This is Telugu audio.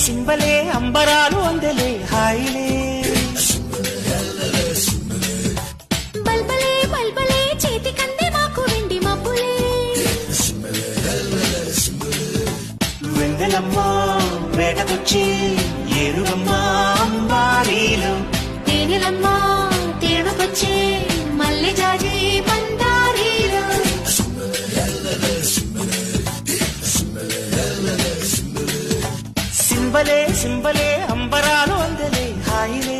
సింబలే అంబరాలు అందలే హాయిలే బల్బలే బల్బలే చేతి కందే మాకు వెండి మబ్బులే వెందెలమ్మ వేటకొచ్చి ఏరుగమ్మ అంబారీలు తేనెలమ్మ తేనకొచ్చే మల్లె జాజి మందారీలు సింబలే సింబలే అంబరాలు అందలే హాయిలే